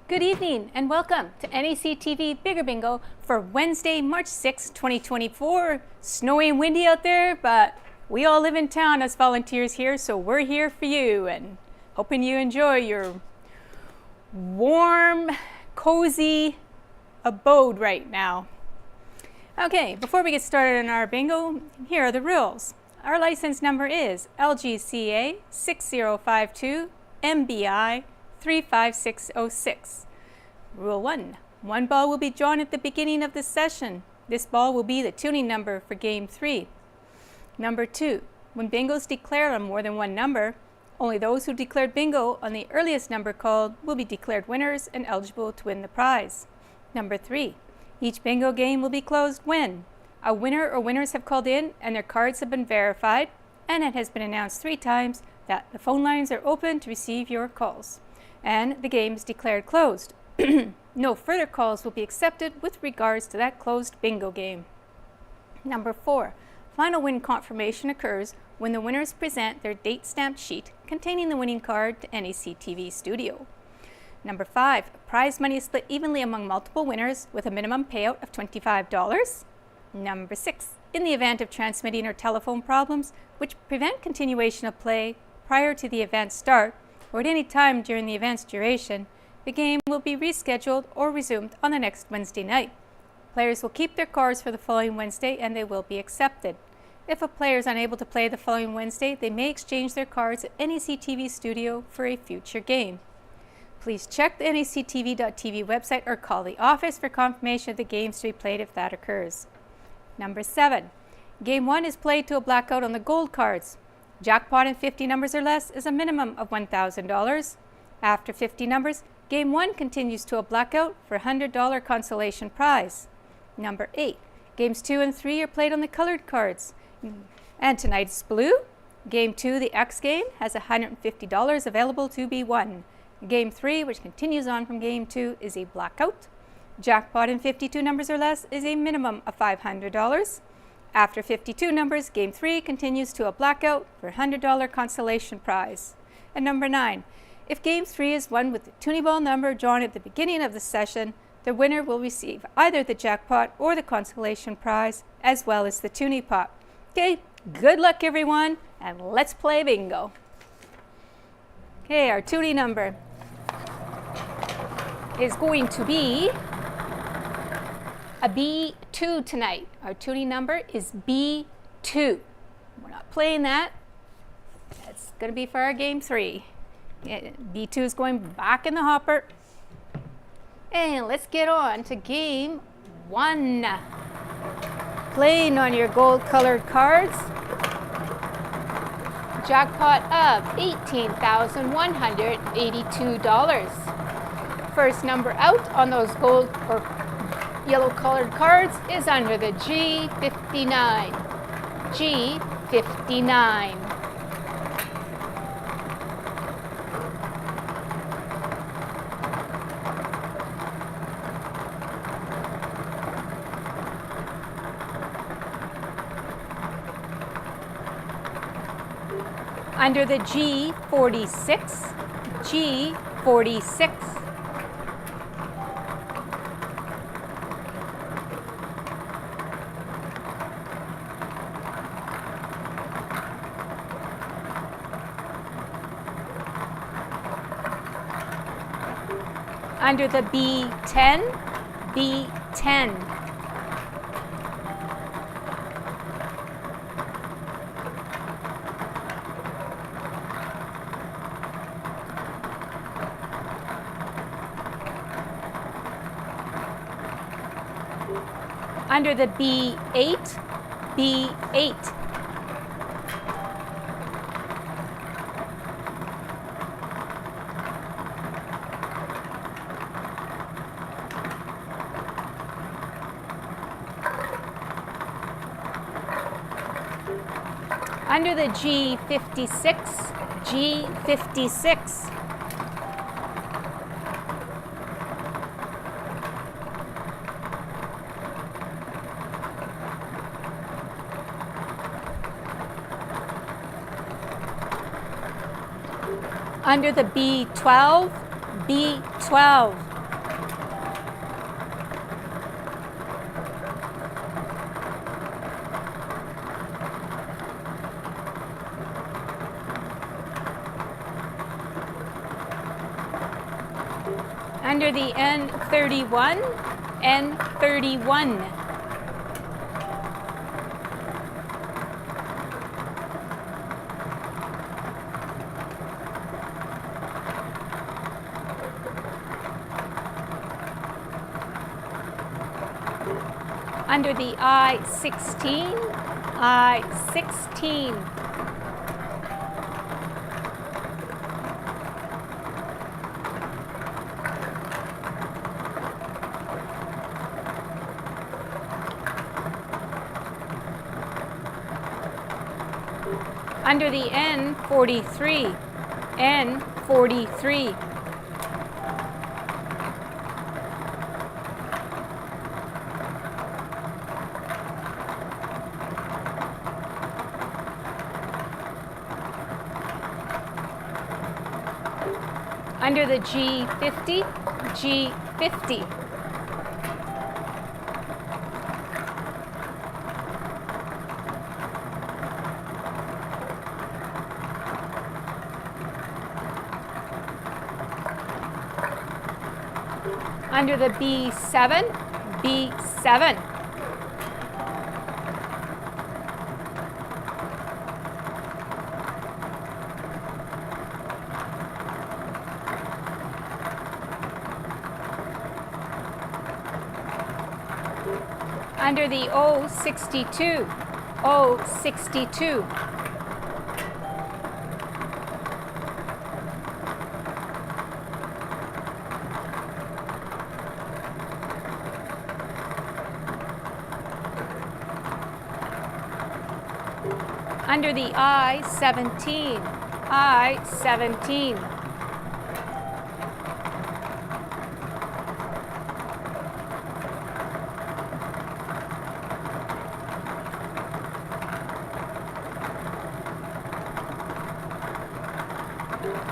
Good evening and welcome to NACTV Bigger Bingo for Wednesday, March 6, 2024. Snowy and windy out there, but we all live in town as volunteers here, so we're here for you and hoping you enjoy your warm, cozy abode right now. Okay, before we get started on our bingo, here are the rules. Our license number is LGCA 6052 MBI 35606. Rule 1. One ball will be drawn at the beginning of the session. This ball will be the tuning number for Game 3. Number 2. When bingo is declared on more than one number, only those who declared bingo on the earliest number called will be declared winners and eligible to win the prize. Number 3. Each bingo game will be closed when a winner or winners have called in and their cards have been verified, and it has been announced 3 times that the phone lines are open to receive your calls, and the game is declared closed. No further calls will be accepted with regards to that closed bingo game. Number 4. Final win confirmation occurs when the winners present their date stamped sheet containing the winning card to NACTV studio. Number 5. Prize money is split evenly among multiple winners with a minimum payout of $25. Number 6. In the event of transmitting or telephone problems which prevent continuation of play prior to the event's start or at any time during the event's duration, the game will be rescheduled or resumed on the next Wednesday night. Players will keep their cards for the following Wednesday and they will be accepted. If a player is unable to play the following Wednesday, they may exchange their cards at NACTV studio for a future game. Please check the NACTV.tv website or call the office for confirmation of the games to be played if that occurs. Number 7. Game 1 is played to a blackout on the gold cards. Jackpot in 50 numbers or less is a minimum of $1,000. After 50 numbers, Game 1 continues to a blackout for a $100 consolation prize. Number 8. Games 2 and 3 are played on the colored cards. And tonight's blue. Game 2, the X game, has $150 available to be won. Game 3, which continues on from Game 2, is a blackout. Jackpot in 52 numbers or less is a minimum of $500. After 52 numbers, Game 3 continues to a blackout for a $100 consolation prize. And number 9. If Game 3 is won with the tuning ball number drawn at the beginning of the session, the winner will receive either the jackpot or the consolation prize, as well as the tuning pot. Okay, good luck everyone, and let's play bingo. Okay, our tuning number is going to be a B2 tonight. Our tuning number is B2. We're not playing that. That's going to be for our Game 3. B2 is going back in the hopper. And let's get on to Game 1. Playing on your gold colored cards. Jackpot of $18,182. First number out on those gold or yellow colored cards is under the G59. G59. Under the G46. G46. Under the B10, B10. Under the B8, B8. Under the G56, G56. Under the B12, B12. Under the N31, N31. Under the I16, I16. Under the N43, N43. Under the G50, G50. Under the B7, B7. Under the O62, O62. Under the I17, I17.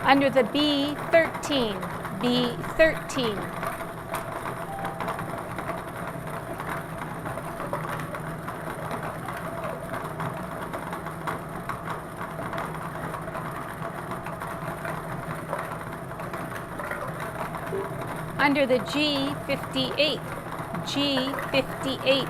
Under the B13, B13. Under the G58, G58.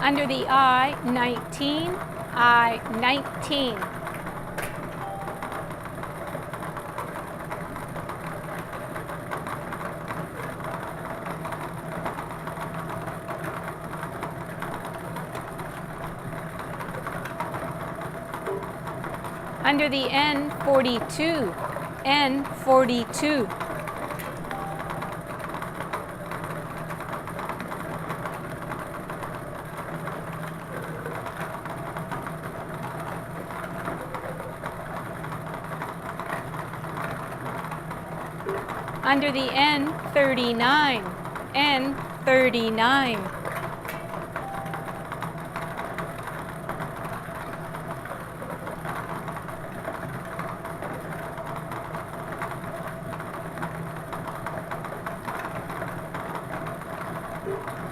Under the I19, I19. Under the N42, N42. Under the N39, N39.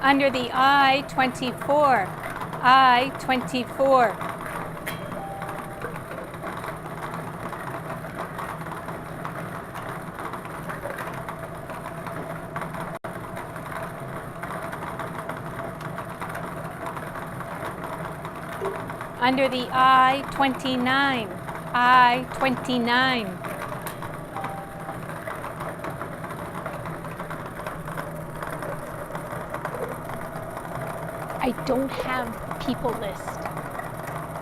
Under the I24, I24. Under the I29, I29. I don't have people list.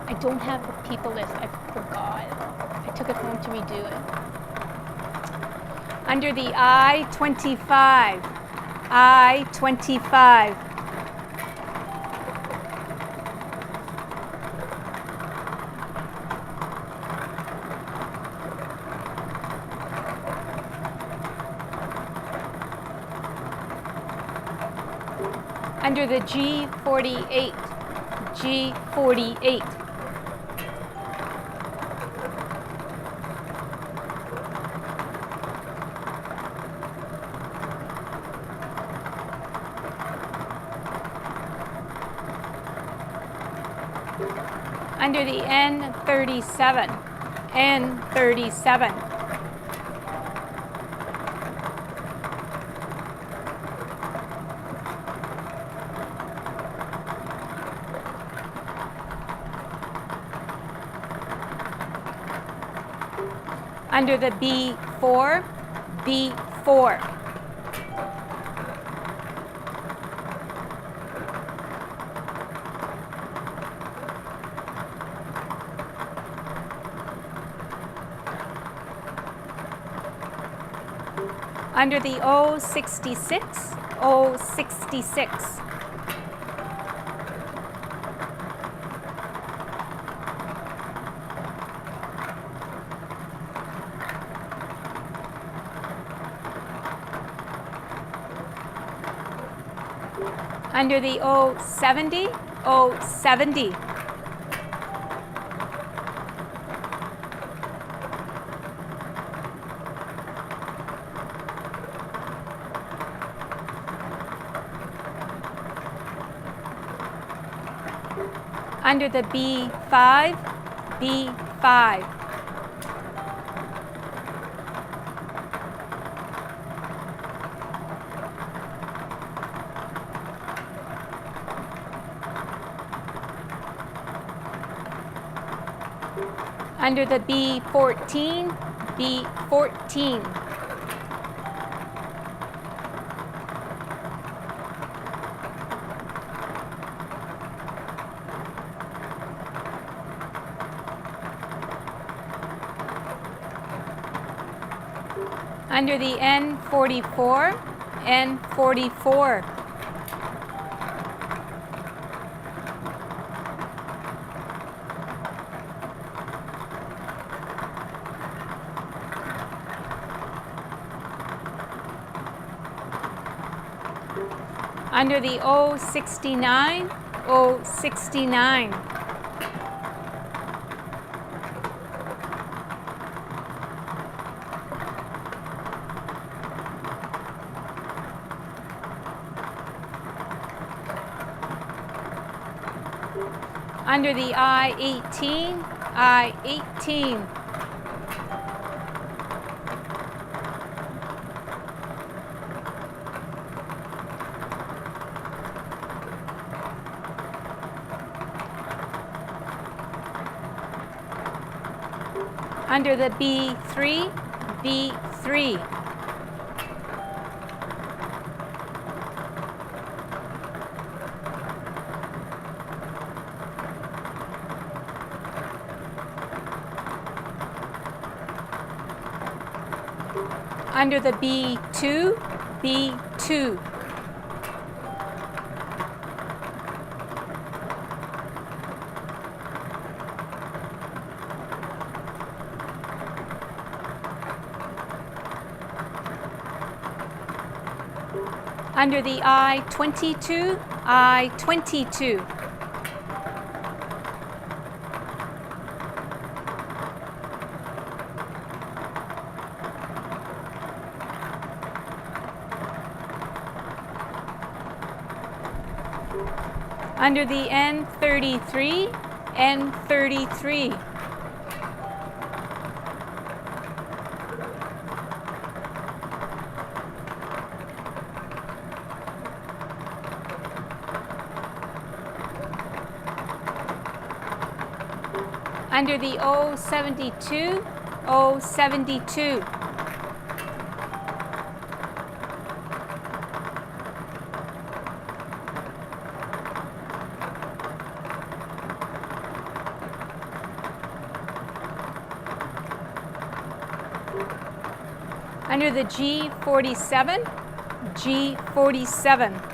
I don't have the people list. I forgot. I took it home to redo it. Under the I25, I25. Under the G48, G48. Under the N37, N37. Under the B4, B4. Under the O66, O66. Under the O70, O70. Under the B5, B5. Under the B14, B14. Under the N44, N44. Under the O69, O69. Under the I-18, I-18. Under the B3, B3. Under the B2, B2. Under the I-22, I-22. Under the N33, N33. Under the O72, O72. Under the G47, G47.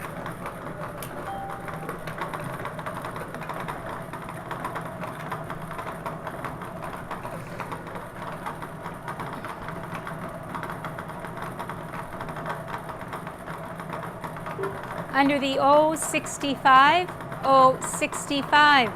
Under the O65, O65.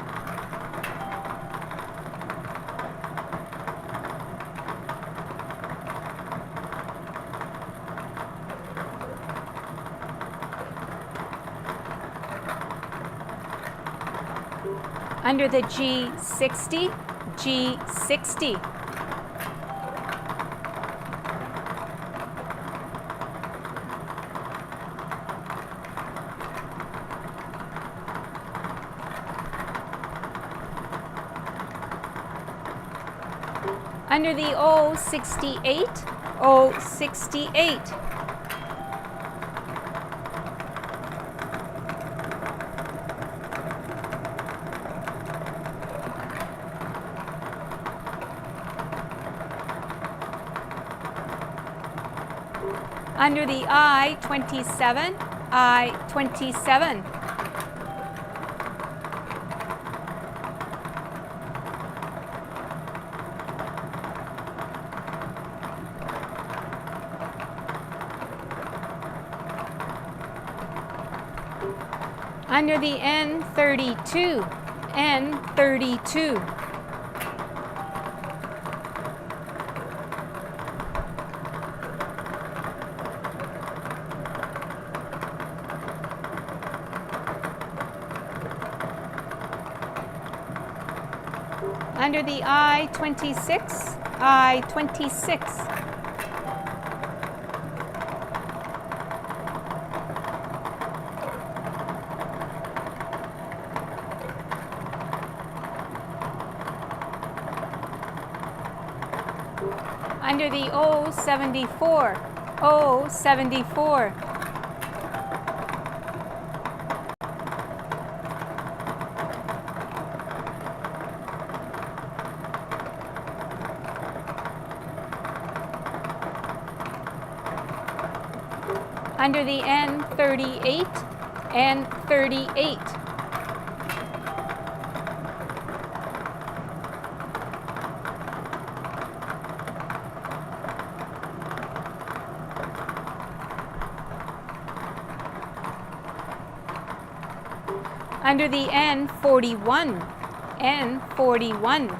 Under the G60, G60. Under the O68, O68. Under the I27, I27. Under the N32, N32. Under the I26, I26. Under the O74, O74. Under the N38, N38. Under the N41, N41.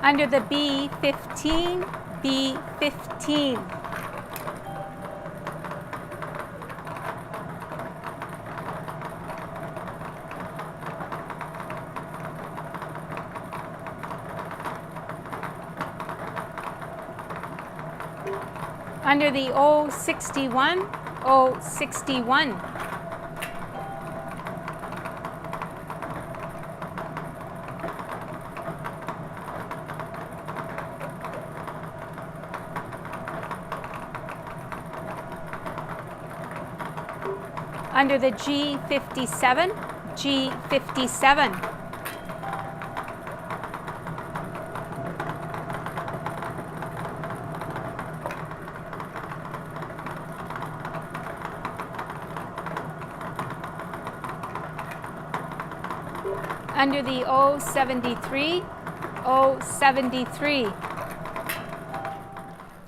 Under the B15, B15. Under the O61, O61. Under the G57, G57. Under the O73, O73.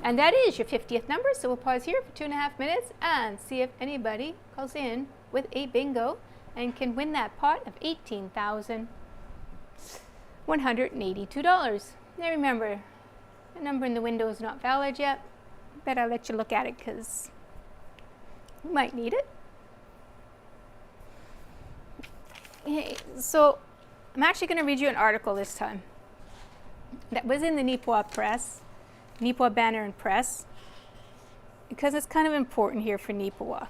And that is your 50th number, so we'll pause here for 2.5 minutes and see if anybody calls in with a bingo and can win that pot of $18,182. Now remember, the number in the window is not valid yet, but I'll let you look at it because you might need it. Okay, so I'm actually going to read you an article this time that was in the Neepawa Press, Neepawa Banner and Press, because it's kind of important here for Neepawa.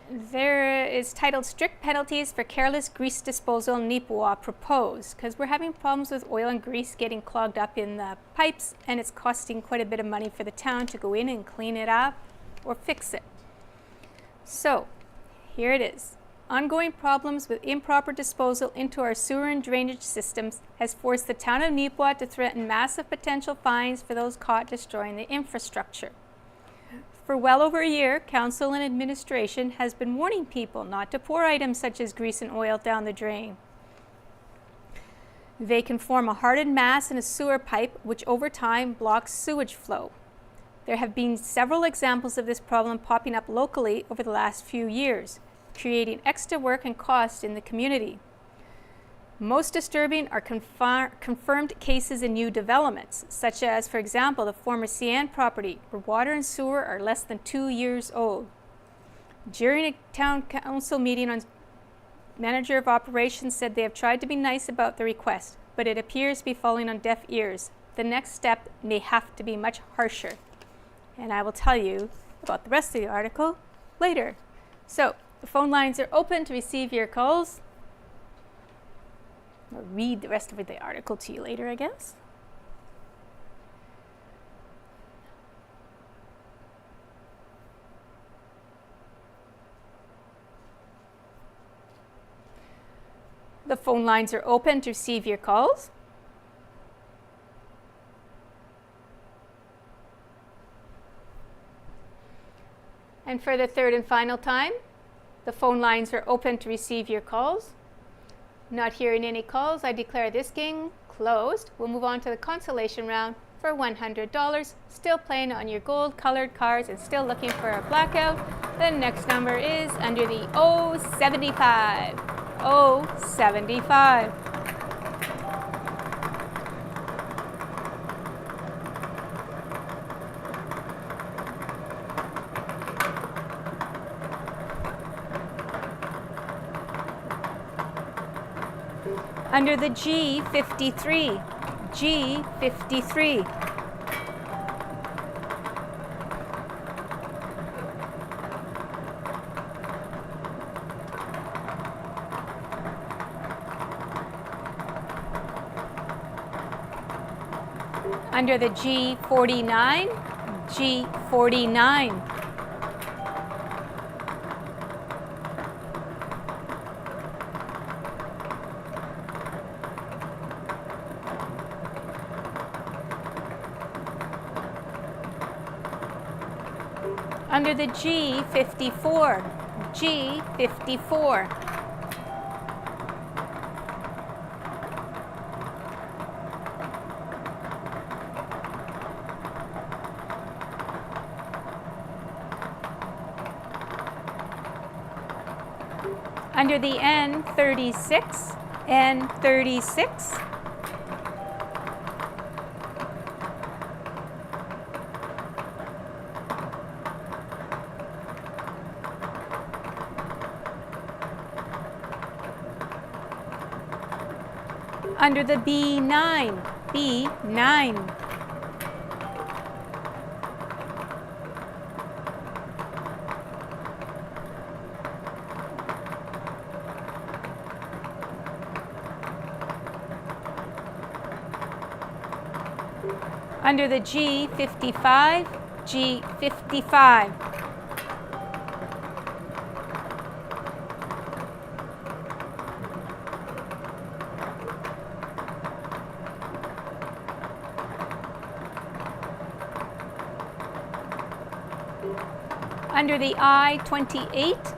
There is titled Strict Penalties for Careless Grease Disposal in Neepawa Proposed, because we're having problems with oil and grease getting clogged up in the pipes, and it's costing quite a bit of money for the town to go in and clean it up or fix it. So here it is. Ongoing problems with improper disposal into our sewer and drainage systems has forced the town of Neepawa to threaten massive potential fines for those caught destroying the infrastructure. For well over a year, Council and administration has been warning people not to pour items such as grease and oil down the drain. They can form a hardened mass in a sewer pipe, which over time blocks sewage flow. There have been several examples of this problem popping up locally over the last few years, creating extra work and cost in the community. Most disturbing are confirmed cases in new developments, such as, for example, the former CN property, where water and sewer are less than 2 years old. During a town council meeting, manager of operations said they have tried to be nice about the request, but it appears to be falling on deaf ears. The next step may have to be much harsher. And I will tell you about the rest of the article later. So, the phone lines are open to receive your calls. I'll read the rest of the article to you later, I guess. The phone lines are open to receive your calls. And for the third and final time, the phone lines are open to receive your calls. Not hearing any calls, I declare this game closed. We'll move on to the consolation round for $100. Still playing on your gold colored cards and still looking for a blackout. The next number is under the 075. 075. Under the G53, G53. Under the G49, G49. Under the G54, G54. Under the N36, N36. Under the B9, B9. Under the G55, G55. Under the I-28,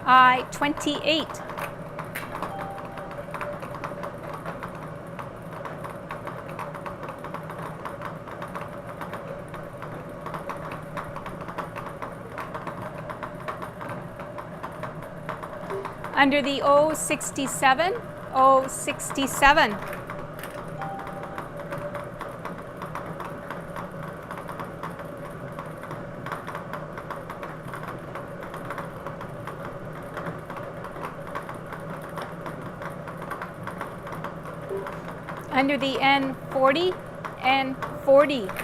I-28. Under the O67, O67. Under the N40, N40.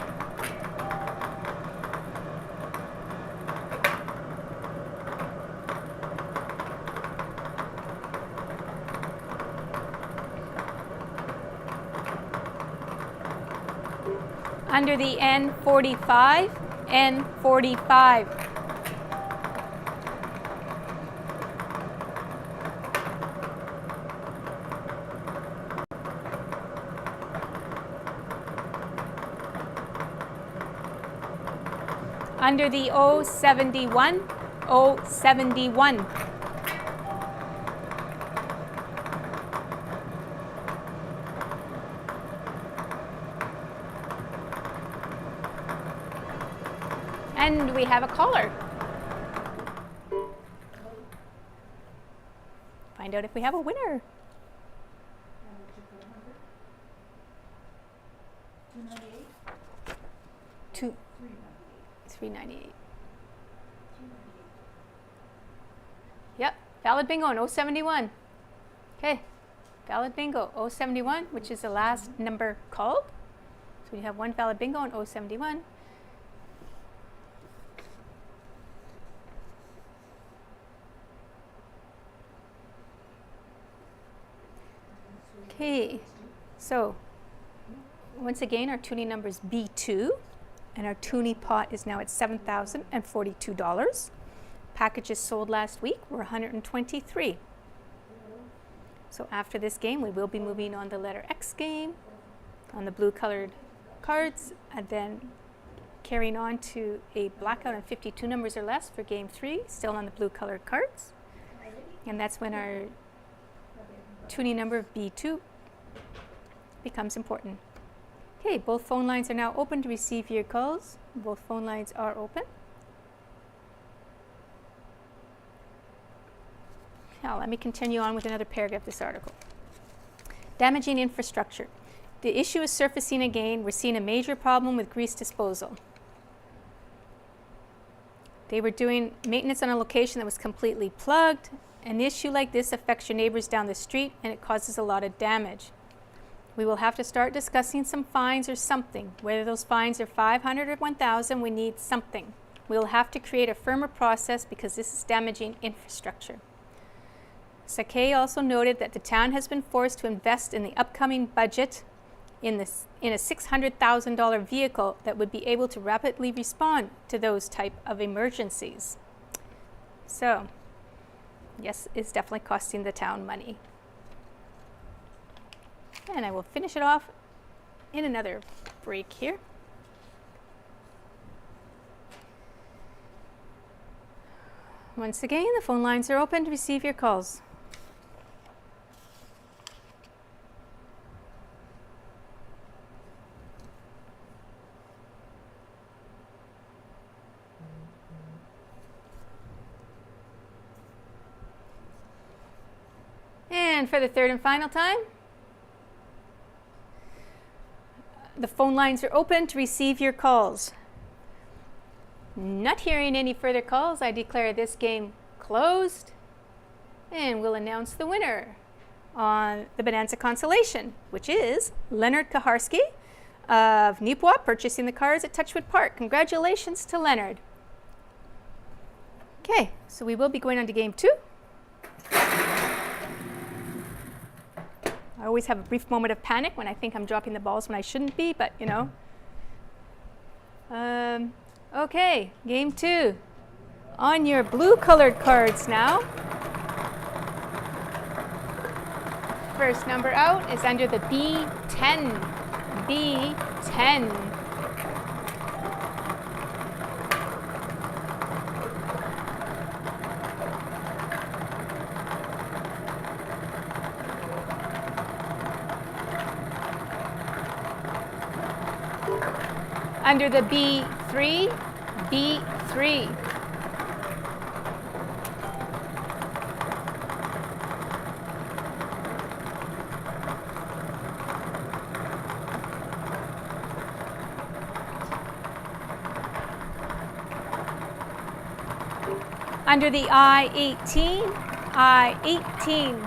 Under the N45, N45. Under the 071, 071. And we have a caller. Find out if we have a winner. 398. Yep, valid bingo on 071. Okay, valid bingo 071, which is the last number called. So we have one valid bingo on 071. Okay, so once again, our toonie number is B2, and our toonie pot is now at $7,042. Packages sold last week were 123. So after this game, we will be moving on the letter X game on the blue colored cards, and then carrying on to a blackout on 52 numbers or less for game 3, still on the blue colored cards. And that's when our toonie number B2 becomes important. Okay, both phone lines are now open to receive your calls. Both phone lines are open. Now let me continue on with another paragraph of this article. Damaging infrastructure. The issue is surfacing again. We're seeing a major problem with grease disposal. They were doing maintenance on a location that was completely plugged. An issue like this affects your neighbors down the street, and it causes a lot of damage. We will have to start discussing some fines or something. Whether those fines are 500 or 1,000, we need something. We will have to create a firmer process because this is damaging infrastructure. Sakay also noted that the town has been forced to invest in the upcoming budget in a $600,000 vehicle that would be able to rapidly respond to those type of emergencies. So, yes, it's definitely costing the town money. And I will finish it off in another break here. Once again, the phone lines are open to receive your calls. And for the third and final time, the phone lines are open to receive your calls. Not hearing any further calls, I declare this game closed, and we'll announce the winner on the Bonanza Consolation, which is Leonard Kaharski of Neepawa, purchasing the cards at Touchwood Park. Congratulations to Leonard. Okay, so we will be going on to game 2. I always have a brief moment of panic when I think I'm dropping the balls when I shouldn't be, but you know. Okay, game 2. On your blue colored cards now. First number out is under the B10. B10. Under the B3, B3. Under the I18, I18.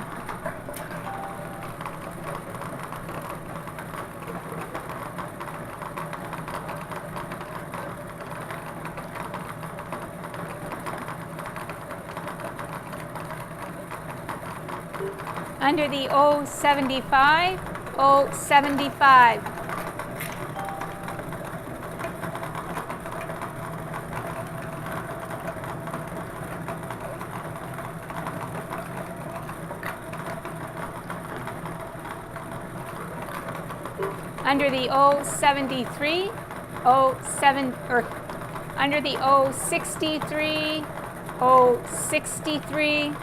Under the 075, 075. Under the 073, Under the O63, O63.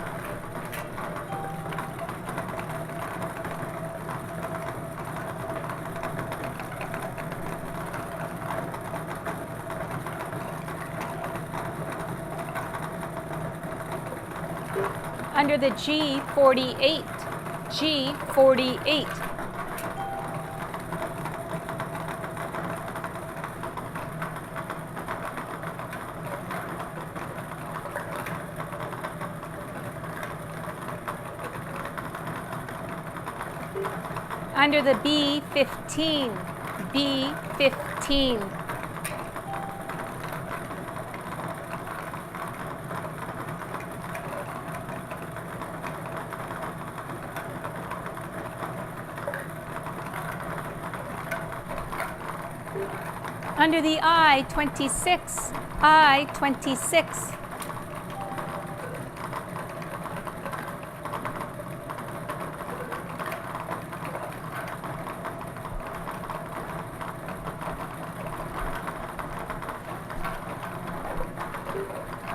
Under the G48, G48. Under the B15, B15. Under the I26, I26.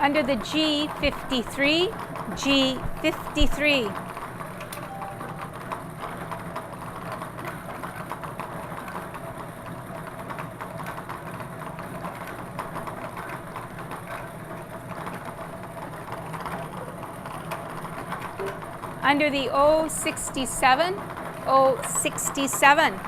Under the G53, G53. Under the O67, O67.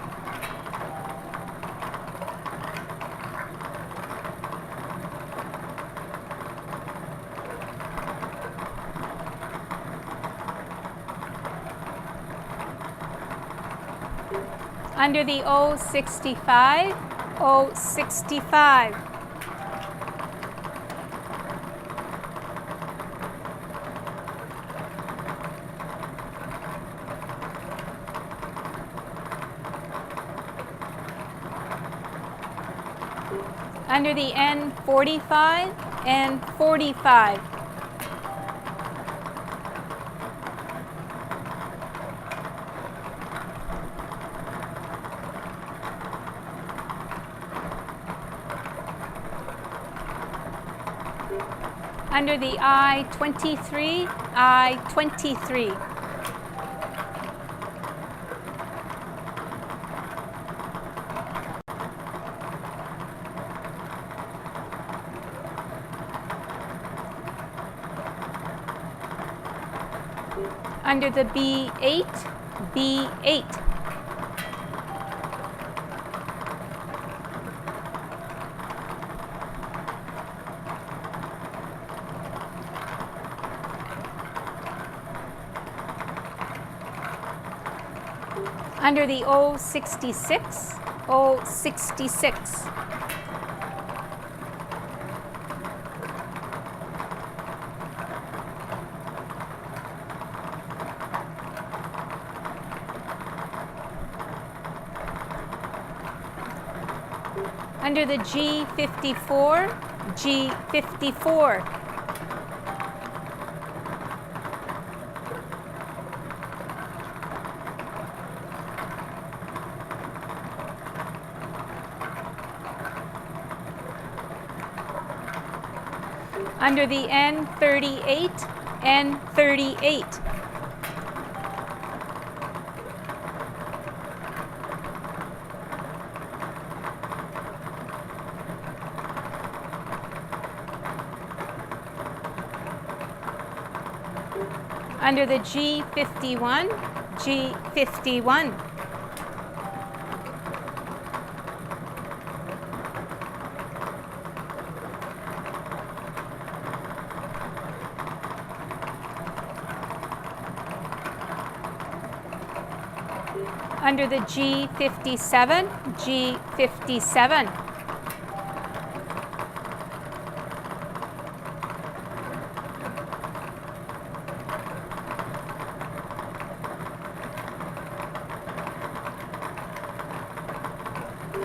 Under the O65, O65. Under the N45, N45. Under the I23, I23. Under the B8, B8. Under the O66, O66. Under the G54, G54. Under the N38, N38. Under the G51, G51. Under the G57, G57.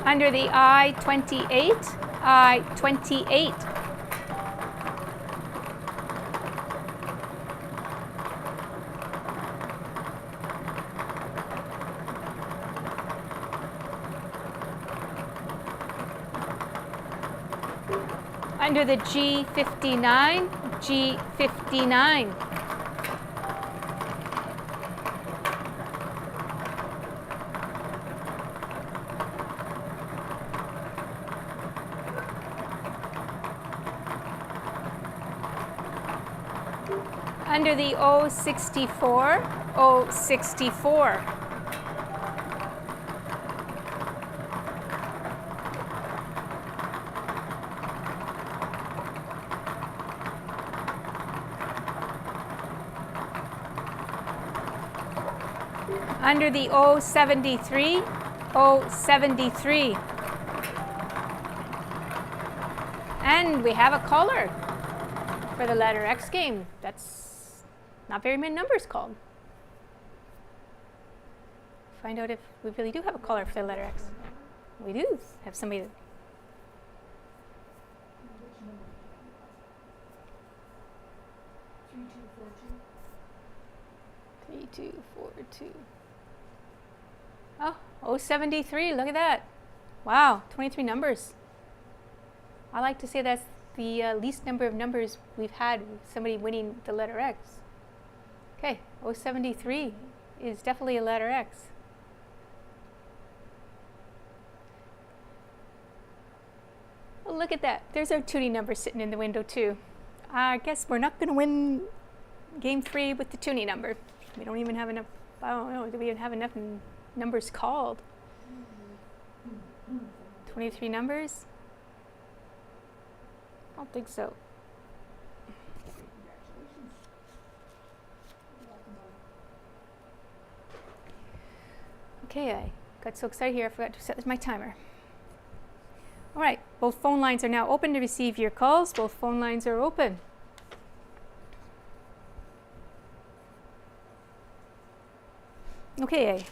Under the I28, I28. Under the G59, G59. Under the O64, O64. Under the O73, O73. And we have a caller for the letter X game. That's not very many numbers called. Find out if we really do have a caller for the letter X. We do have somebody that 3242. Oh, 073, look at that. Wow, 23 numbers. I like to say that's the least number of numbers we've had with somebody winning the letter X. Okay, 073 is definitely a letter X. Well, look at that. There's our tuning number sitting in the window too. I guess we're not going to win game 3 with the tuning number. We don't even have enough, I don't know, do we even have enough numbers called? 23 numbers? I don't think so. Okay, I got so excited here I forgot to set my timer. All right, both phone lines are now open to receive your calls. Both phone lines are open. Okay,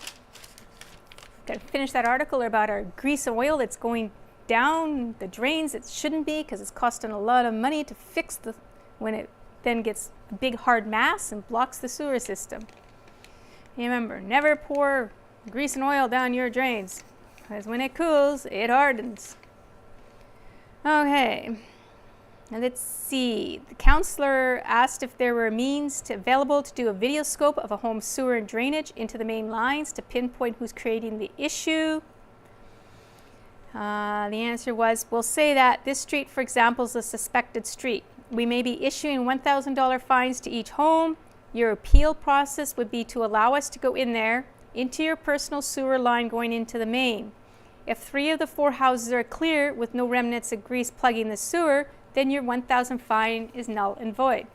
got to finish that article about our grease and oil that's going down the drains. It shouldn't be because it's costing a lot of money to fix when it then gets a big hard mass and blocks the sewer system. Remember, never pour grease and oil down your drains because when it cools, it hardens. Okay, now let's see. The counselor asked if there were means available to do a video scope of a home sewer and drainage into the main lines to pinpoint who's creating the issue. The answer was, we'll say that this street, for example, is a suspected street. We may be issuing $1,000 fines to each home. Your appeal process would be to allow us to go in there into your personal sewer line going into the main. If 3 of the 4 houses are clear with no remnants of grease plugging the sewer, then your $1,000 fine is null and void.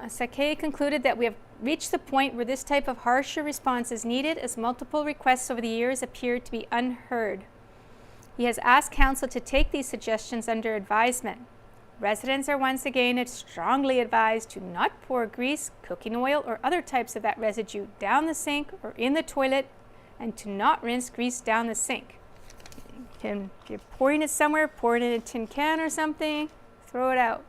Sake concluded that we have reached the point where this type of harsher response is needed as multiple requests over the years appeared to be unheard. He has asked council to take these suggestions under advisement. Residents are once again strongly advised to not pour grease, cooking oil, or other types of that residue down the sink or in the toilet, and to not rinse grease down the sink. If you're pouring it somewhere, pour it in a tin can or something, throw it out.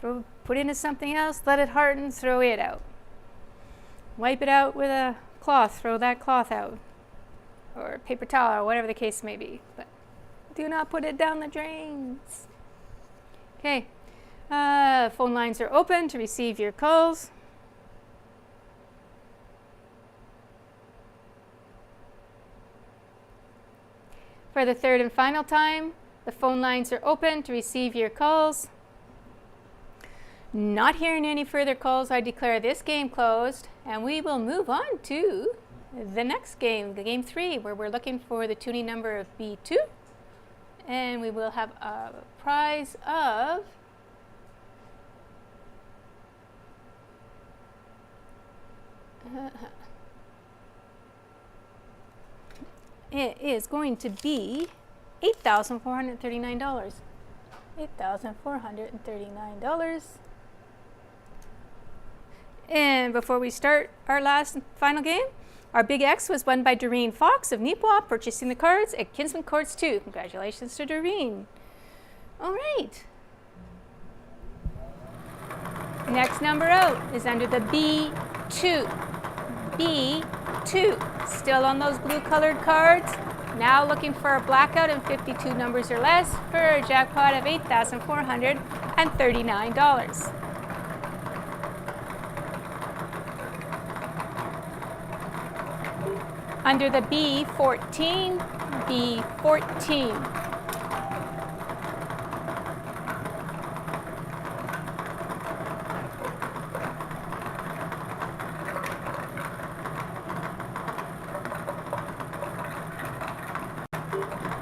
Put it into something else, let it harden, throw it out. Wipe it out with a cloth, throw that cloth out. Or a paper towel, or whatever the case may be. But do not put it down the drains. Okay, phone lines are open to receive your calls. For the third and final time, the phone lines are open to receive your calls. Not hearing any further calls, I declare this game closed, and we will move on to the next game, the game 3, where we're looking for the tuning number of B2, and we will have a prize of it is going to be $8,439. $8,439. And before we start our last and final game, our Big X was won by Doreen Fox of Neepawa, purchasing the cards at Kinsman Courts 2. Congratulations to Doreen. All right. Next number out is under the B2. B2. Still on those blue colored cards. Now looking for a blackout in 52 numbers or less for a jackpot of $8,439. Under the B14, B14.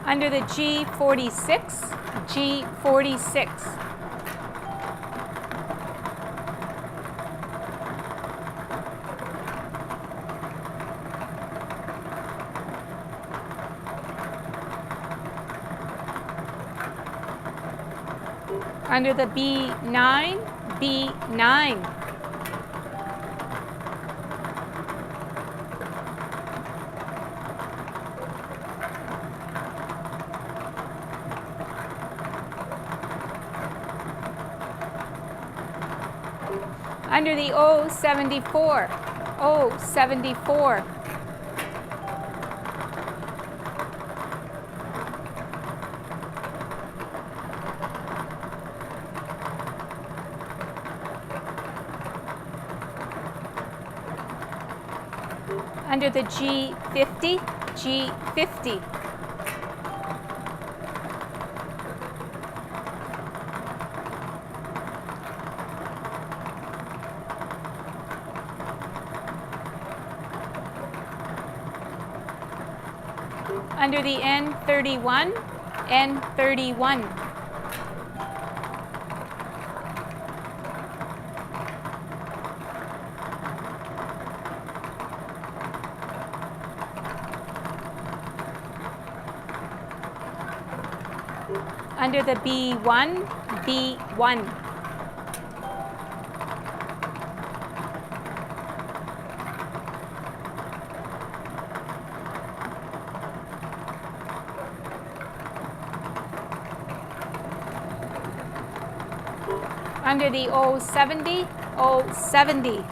Under the G46, G46. Under the B9, B9. Under the O74, O74. Under the G50, G50. Under the N31, N31. Under the B1, B1. Under the O70, O70.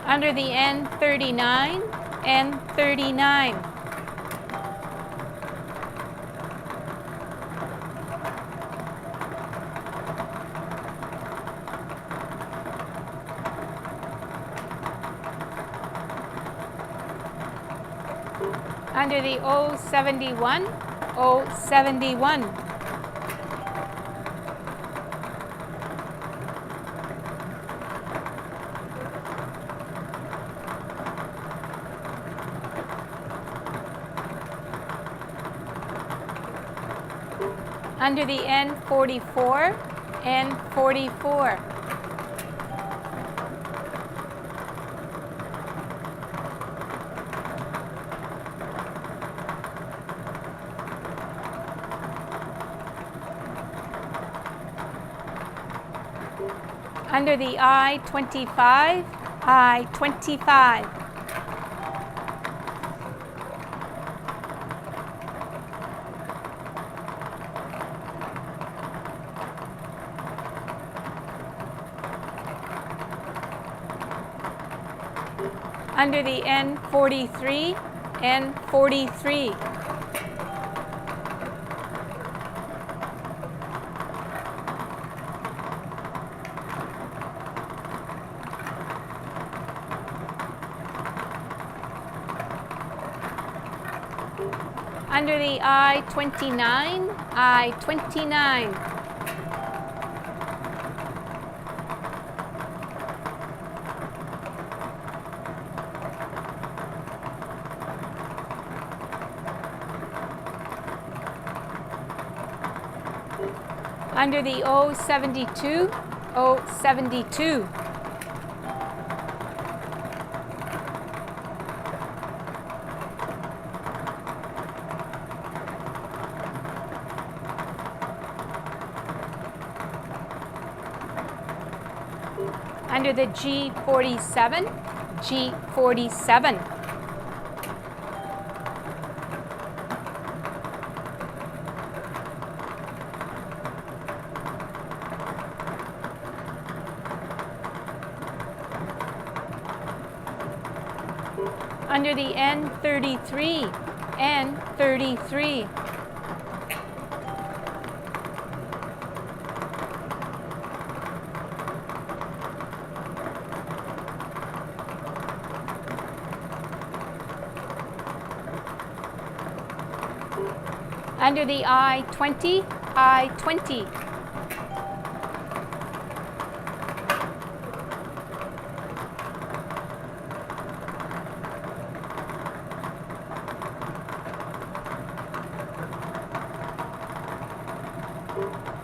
Under the N39, N39. Under the O71, O71. Under the N44, N44. Under the I-25, I-25. Under the N43, N43. Under the I-29, I-29. Under the O72, O72. Under the G47, G47. Under the N33, N33. Under the I-20, I-20.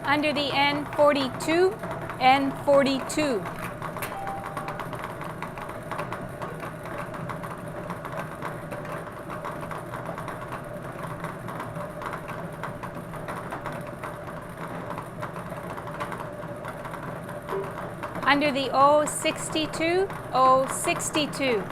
Under the N42, N42. Under the O62, O62.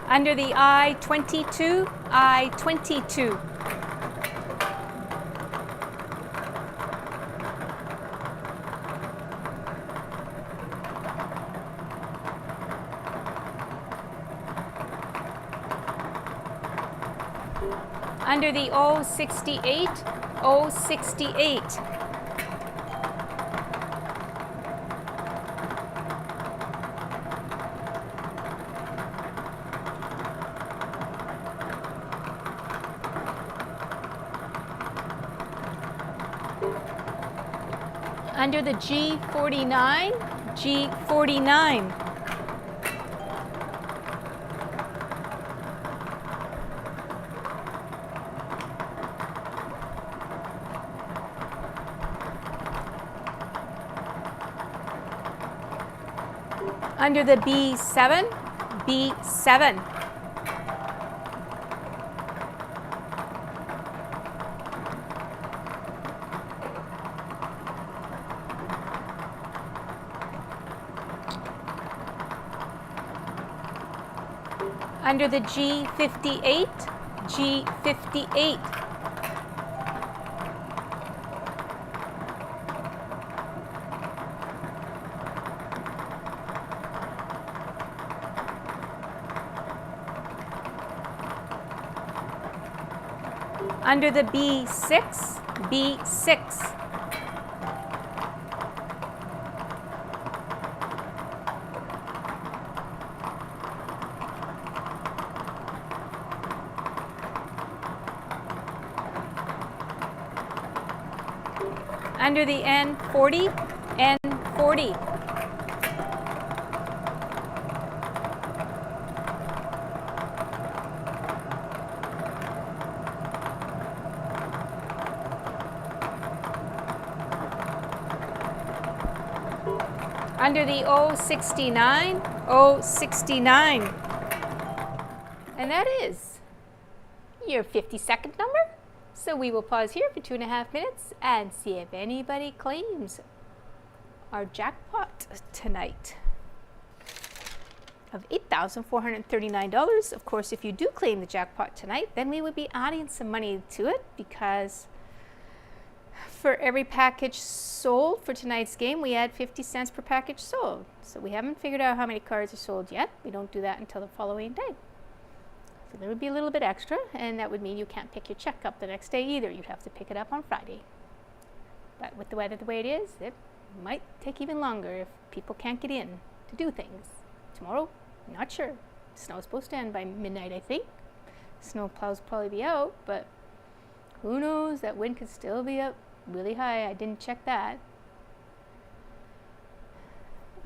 Under the I-22, I-22. Under the O68, O68. Under the G49, G49. Under the B7, B7. Under the G58, G58. Under the B6, B6. Under the N40, N40. Under the O69, O69. And that is your 50-second number. So we will pause here for 2.5 minutes and see if anybody claims our jackpot tonight of $8,439. Of course, if you do claim the jackpot tonight, then we would be adding some money to it, because for every package sold for tonight's game, we add 50 cents per package sold. So we haven't figured out how many cards are sold yet. We don't do that until the following day. So there would be a little bit extra, and that would mean you can't pick your check up the next day either. You'd have to pick it up on Friday. But with the weather the way it is, it might take even longer if people can't get in to do things. Tomorrow, not sure. Snow's supposed to end by midnight, I think. Snow plows will probably be out, but who knows? That wind could still be up really high. I didn't check that.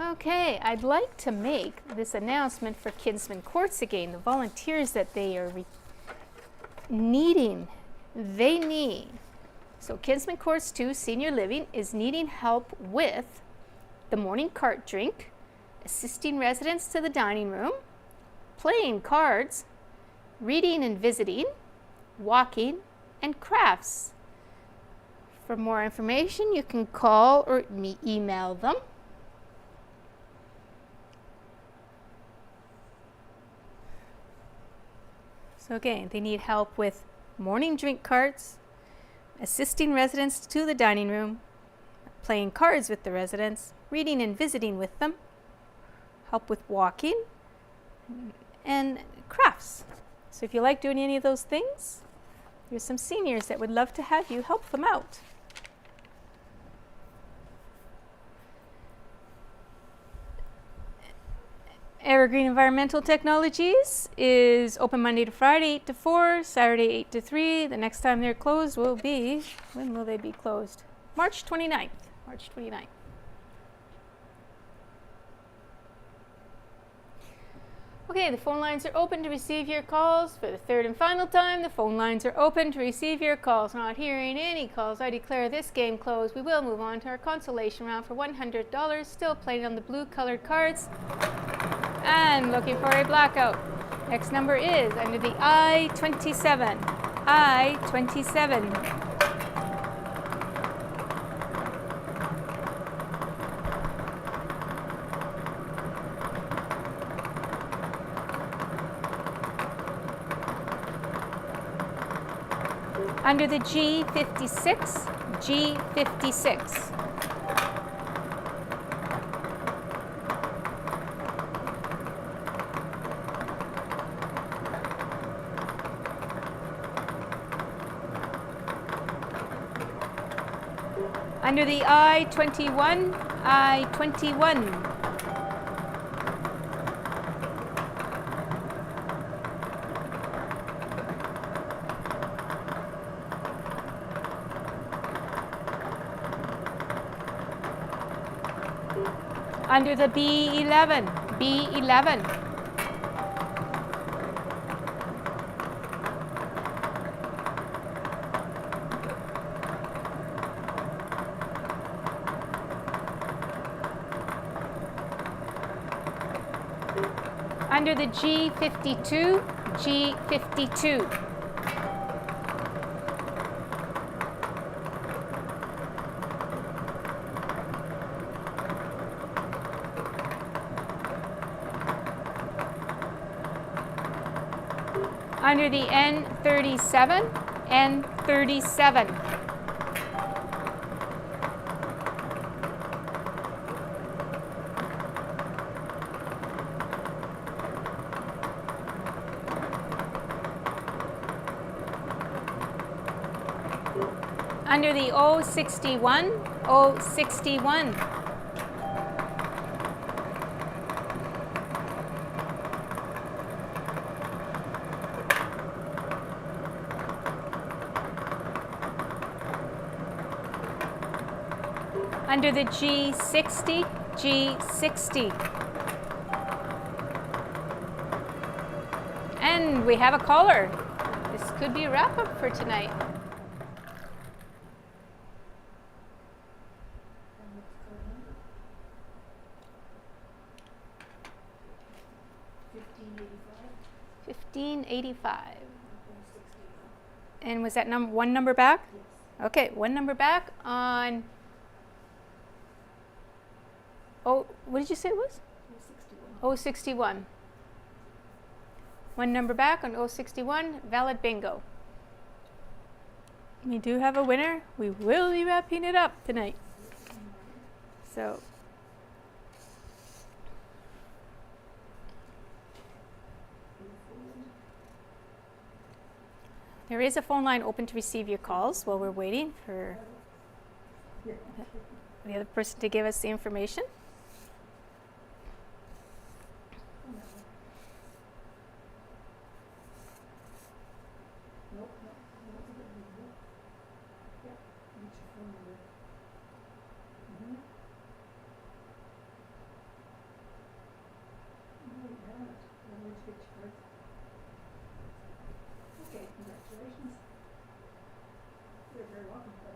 Okay, I'd like to make this announcement for Kinsman Courts again. The volunteers that they are needing, they need. So Kinsman Courts 2 Senior Living is needing help with the morning cart drink, assisting residents to the dining room, playing cards, reading and visiting, walking, and crafts. For more information, you can call or email them. So again, they need help with morning drink carts, assisting residents to the dining room, playing cards with the residents, reading and visiting with them, help with walking, and crafts. So if you like doing any of those things, there's some seniors that would love to have you help them out. Evergreen Environmental Technologies is open Monday to Friday, 8 to 4, Saturday, 8 to 3. The next time they're closed will be, when will they be closed? March 29th. March 29th. Okay, the phone lines are open to receive your calls. For the third and final time, the phone lines are open to receive your calls. Not hearing any calls, I declare this game closed. We will move on to our consolation round for $100. Still playing on the blue colored cards. And looking for a blackout. Next number is under the I-27. I-27. Under the G56, G56. Under the I-21, I-21. Under the B11, B11. Under the G52, G52. Under the N37, N37. Under the O61, O61. Under the G60, G60. And we have a caller. This could be a wrap-up for tonight. $15.85. And was that one number back? Yes. Okay, one number back on. Oh, what did you say it was? 061. One number back on 061, valid bingo. We do have a winner. We will be wrapping it up tonight. So. There is a phone line open to receive your calls while we're waiting for the other person to give us the information. Okay, congratulations. You're very welcome for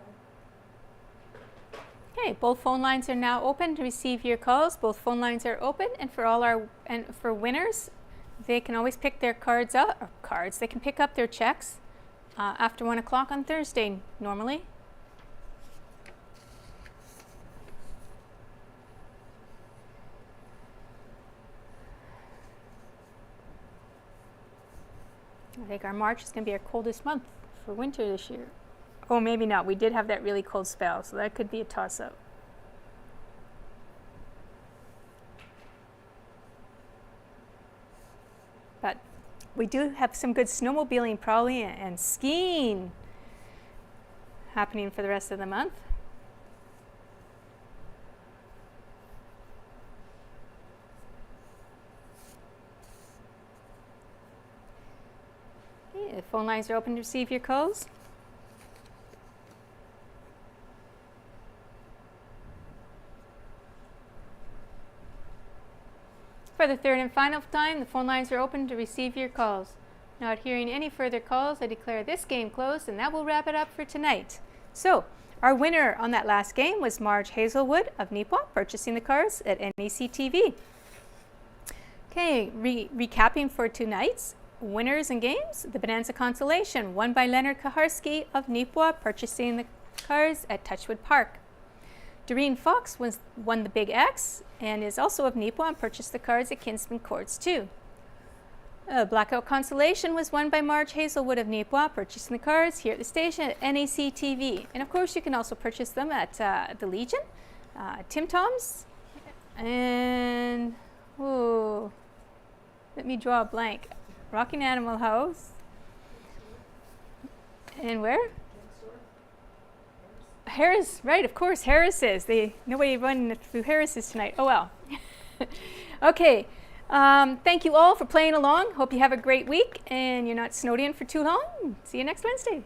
that. Okay, both phone lines are now open to receive your calls. Both phone lines are open, and for winners, they can always pick their cards up. They can pick up their checks after 1 o'clock on Thursday normally. I think our March is going to be our coldest month for winter this year. Oh, maybe not. We did have that really cold spell, so that could be a toss-up. But we do have some good snowmobiling probably and skiing happening for the rest of the month. Okay, the phone lines are open to receive your calls. For the third and final time, the phone lines are open to receive your calls. Not hearing any further calls, I declare this game closed, and that will wrap it up for tonight. So, our winner on that last game was Marge Hazelwood of Neepawa, purchasing the cards at NACTV. Okay, recapping for tonight's winners and games. The Bonanza Consolation, won by Leonard Kaharski of Neepawa, purchasing the cards at Touchwood Park. Doreen Fox won the Big X and is also of Neepawa and purchased the cards at Kinsman Courts too. Blackout Consolation was won by Marge Hazelwood of Neepawa, purchasing the cards here at the station at NACTV. And of course you can also purchase them at the Legion, Tim Tom's, and let me draw a blank. Rocking Animal House. And where? Harris, right, of course, Harris's. Nobody went through Harris's tonight. Oh well. Okay, thank you all for playing along. Hope you have a great week and you're not snowed in for too long. See you next Wednesday.